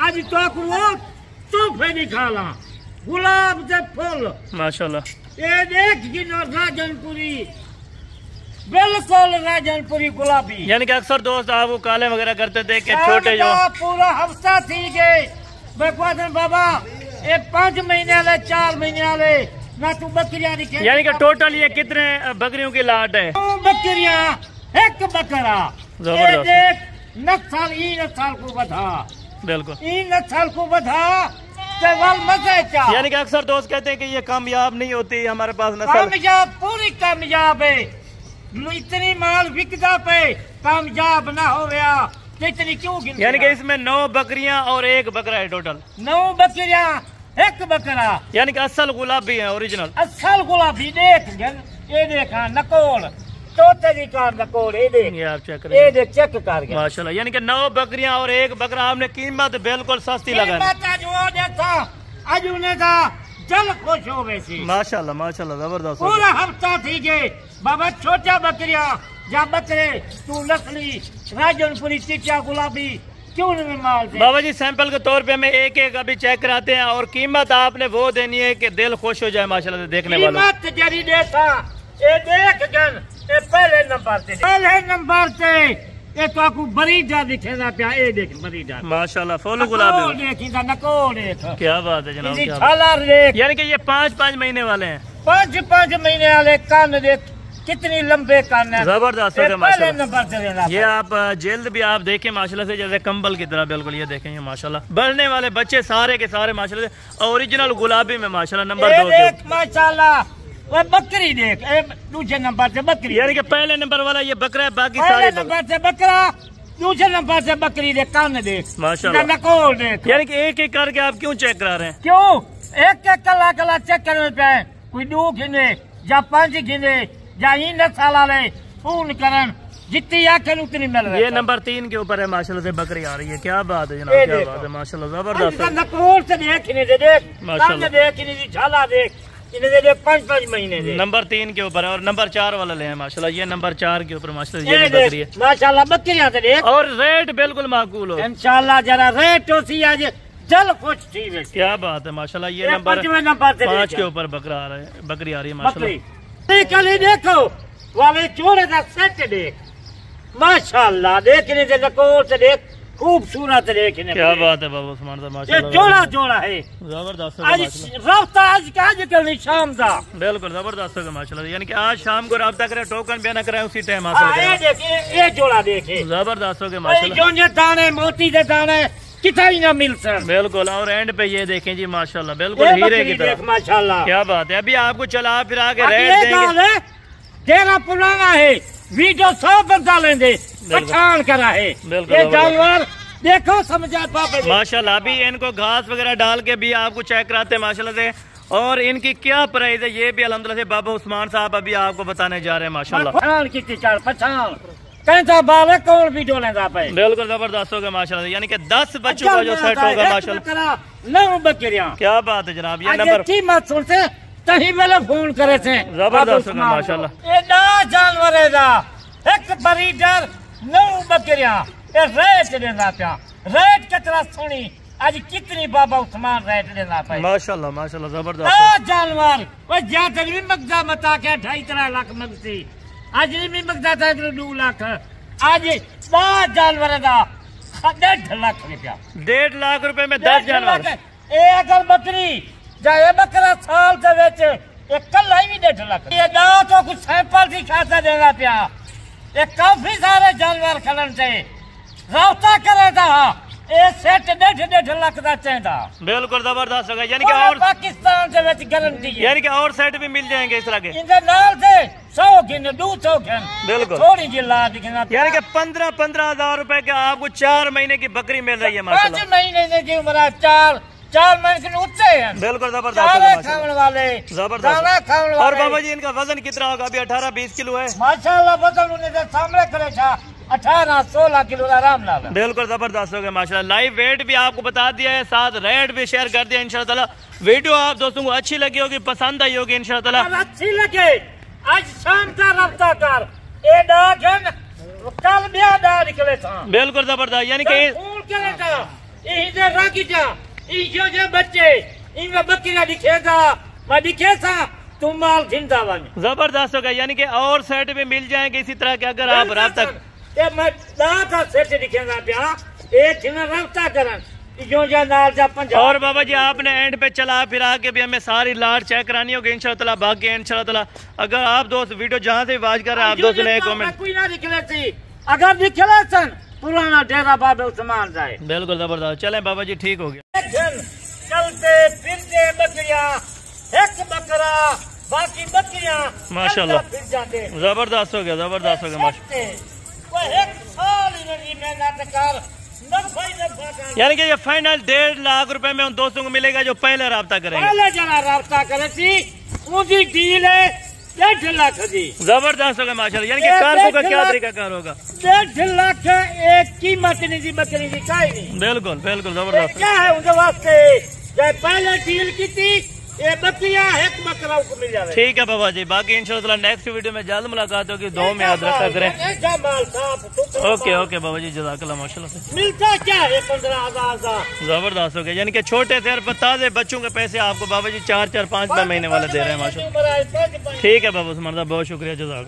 आज तो तोहफे निकाला गुलाब के फूल माशाल्लाह। ये देख गिनो राजनपुरी, बिल्कुल राजनपुरी गुलाबी। यानी कि अक्सर दोस्त आप वो काले वगैरह करते थे कि छोटे जो पूरा हफ्ता थी गए बाबा ये 5 महीने वाले 4 महीने वाले ना तू बकरियां दिखे। यानी कि टोटल ये कितने बकरियों की लाट है? 2 बकरियां 1 बकरा। जबरदस्त। देख नस्ल को बधा, बिल्कुल नस्ल को बधा मजे चा। यानी कि अक्सर दोस्त कहते हैं कि ये कामयाब नहीं होती हमारे पास नस्ल। कामयाब पूरी कामयाब है, इतनी माल बिकता पे कामयाब ना हो रहा तो इतनी क्यों गिन? यानी कि इसमें 9 बकरियां और 1 बकरा है टोटल। 9 बकरियां 1 बकरा। यानी कि असल गुलाबी है ओरिजिनल। असल गुलाबी देख ये देखा नकोल तोते की कार नकोल ये देख, ये आप चेक ये देख चेक कर गया माशाल्लाह। यानी कि 9 बकरियां और 1 बकरा आपने कीमत बिल्कुल सस्ती लगा आज उन्हें था जल खुश हो वैसी माशाल्लाह माशाल्लाह जबरदस्त। पूरा हफ्ता थी गए बाबा छोटा बकरिया या बकरे तू नस्ली राजनपुरी चिट्टा गुलाबी क्यों नहीं माल दे? बाबा जी सैंपल के तौर पे हमें एक एक अभी चेक कराते हैं और कीमत आपने वो देनी है कि दिल खुश हो जाए माशाल्लाह से देखने वालों। कीमत जरी देता ये देख गन ये पहले नंबर से ये तो आपको बड़ी जा दिखेगा प्या ये देख बड़ी जा माशाल्लाह फूल गुलाबी देखिदा नकोल देख क्या बात है जनाब क्या छालर देख। यानी कि ये 5-5 महीने वाले हैं। 5 महीने वाले कान देख कितनी लंबे कान है जबरदस्त है माशाल्लाह। नंबर से देना ये आप जेल्द भी आप देखें माशाल्लाह से जैसे कंबल की तरह बिल्कुल ये देखें ये माशाल्लाह। बढ़ने वाले बच्चे सारे के सारे माशाल्लाह से ओरिजिनल गुलाबी में माशाल्लाह नंबर 2 देख माशाल्लाह। वो बकरी देख दूसरे नंबर से बकरी यानी कि पहले नंबर वाला ये बकरा है बाकी सारे नंबर से बकरा दूसरे नंबर से बकरी देख कान देख माशाल्लाह नकोल देख। यानी कि एक एक करके आप क्यों चेक करा रहे हैं? क्यों एक कला चेक करने पे कोई 2 गिने या 5 गिने या इन साला ले फोन करन जितनी आखिर उतनी मिल रही है। ये नंबर 3 के ऊपर है माशाल्लाह से बकरी आ रही है। क्या बात है जनाब क्या बात है माशाल्लाह जबरदस्त। नकोल से देख इन्हें देख माशाल्लाह देख इन्हें झाला देख इन्हें दे 5 महीने दे। नंबर 3 के ऊपर है और नंबर 4 वाला ले हैं माशाल्लाह। ये नंबर 4 के ऊपर माशाल्लाह ये बकरी है माशाल्लाह बकरियां से देख और रेट बिल्कुल माकूल हो इंशाल्लाह। जरा रेट होती आज जल खुश थी। क्या बात है माशाल्लाह। ये नंबर 5 के ऊपर बकरा आ रहा है बकरी आ रही है माशाल्लाह। कल देखो वाले चोरे का सेट देख माशाल्लाह देखने से नकोल से देख खूबसूरत देखने। क्या बात है बाबा उस्मान साहब माशाल्लाह। जोड़ा जोड़ा है जबरदस्त रफ्ता आज कल शाम का बिल्कुल जबरदस्त होगा माशाल्लाह। यानी कि आज शाम को रब्ता करें टोकन भी ना करें उसी टाइम ये जोड़ा देखे जबरदस्त होगा माशाल्लाह। जो दाने मोती के दाने कितना ना मिल सर बिल्कुल। और एंड पे ये देखें जी माशाल्लाह बिल्कुल हीरे की तरह माशाल्लाह। क्या बात है। अभी आपको चला फिरा के रेट देंगे। तेरा पुराना है वीडियो 100 बंदा लेंगे पठान करा है ये जानवर देखो समझा पापा माशाल्लाह। अभी इनको घास वगैरह डाल के भी आपको चेक कराते हैं माशाल्लाह से और इनकी क्या प्राइस है ये भी अल्हम्दुलिल्लाह से बाबा उस्मान साहब अभी आपको बताने जा रहे हैं माशाल्लाह। पठान की पठान कैसा बाल है कौन भी डोलेगा पे बिल्कुल जबरदस्त होगा माशाल्लाह। यानी कि 10 बच्चों का जो सेट होगा माशाल्लाह। 9 बकरियां क्या बात है जनाब। ये नंबर कीमत सुनते तही वाले फोन करे थे जबरदस्त होगा माशाल्लाह। ये ना जानवर है दा एक ब्रीडर 9 बकरियां ये रेट देना प्या रेट कितना सुनी आज कितनी बाबा उस्मान रेट देना पे माशाल्लाह माशाल्लाह जबरदस्त जानवर वो ज्यादा भी मगजा मता के 2.5 लाख मगती आज भी मगजा था 2 लाख आज 10 जानवर दा 1.5 लाख रुपया 1.5 लाख रुपए में 10 जानवर। ये अगर बकरी जाए बकरा साल से बेच एक कल ही 1.5 लाख। ये ना तो कुछ सैंपल की खाता देना प्या ये काफी सारे जानवर खलन से रास्ता करे था ये सेट 1.5 लाख का चाहिए बिल्कुल जबरदस्त होगा। यानी कि और पाकिस्तान से बेच गारंटी है यानी कि और सेट भी मिल जाएंगे इस तरह के इनके नाल से 100 गिन 200 गिन बिल्कुल थोड़ी जिला दिखना। यानी कि 15-15 हजार रुपए के आपको 4 महीने की बकरी मिल रही है माशाल्लाह। 5 महीने की उम्र 4 महीने के ऊंचे हैं बिल्कुल जबरदस्त खाने वाले जबरदस्त। और बाबा जी इनका वजन कितना होगा? अभी 18-20 किलो है माशाल्लाह। वजन उन्हें सामने करे था 18-16 किलो आराम लाल बिल्कुल जबरदस्त हो गया माशाल्लाह। लाइव वेट भी आपको बता दिया है साथ रेट भी शेयर कर दिया इंशाल्लाह। वीडियो आप दोस्तों को अच्छी लगी होगी पसंद आई होगी इंशाल्लाह। अच्छी लगे आज शाम का रफ्ता कर कल ब्याह निकले था बिल्कुल जबरदस्त। यानी कि इधर रख जा इहो जे बच्चे इनमें बकरियां दिखेगा मैं दिखे सा तुम माल जिंदा वन जबरदस्त होगा, यानी कि और सेट भी मिल जाएंगे इसी तरह के अगर आप राब्ता मैं दाता सेट दिखेगा प्या एक दिन राब्ता करन जो जा नाल जा पंजाब। और बाबा जी आपने एंड पे चला फिरा के भी हमें सारी लाट चेक करानी होगी इंशाल्लाह, बाकी इंशाल्लाह अगर आप दोस्त वीडियो जहाँ से वाच कर रहे हैं आप दोस्तों ने कमेंट कोई ना निकले थी अगर निकले सन पुराना डेरा बाबे उस्मान जाए। बिल्कुल जबरदस्त, चलें बाबा जी ठीक हो गया। चलते फिरते बकरियां एक बकरा बाकी बकरियां माशाल्लाह फिर जाते जबरदस्त हो गया, जबरदस्त हो गया माशाल्लाह। एक साल इन्होंने मेहनत कर नफा ही नफा कर, यानी कि ये फाइनल 1.5 लाख रुपए में उन दोस्तों को मिलेगा जो पहले राब्ता करेंगे। पहले जना राब्ता करे थी उनकी डील है 1.5 लाख जी। जबरदस्त होगा माशाल्लाह, यानी कि कारकों का क्या तरीका कार होगा। 1.5 लाख एक कीमत नहीं थी बकरी की काई नहीं। बिल्कुल बिल्कुल जबरदस्त क्या है उनके वास्ते जब पहले डील की थी ये बकरियां एक बकरा को मिल जाए। ठीक है बाबा जी, बाकी इंशाल्लाह नेक्स्ट वीडियो में जल्द मुलाकात होगी, दो में याद रखा करें। ओके ओके बाबा जी जज़ाकल्लाह माशाल्लाह से। मिलता क्या है 15,000 का। जबरदस्त हो गया, यानी कि छोटे से और ताजे बच्चों के पैसे आपको बाबा जी 4-4 5 महीने वाले दे रहे हैं माशाल्लाह। ठीक है बाबा उस्मान साहब बहुत शुक्रिया जज़ाकल्लाह।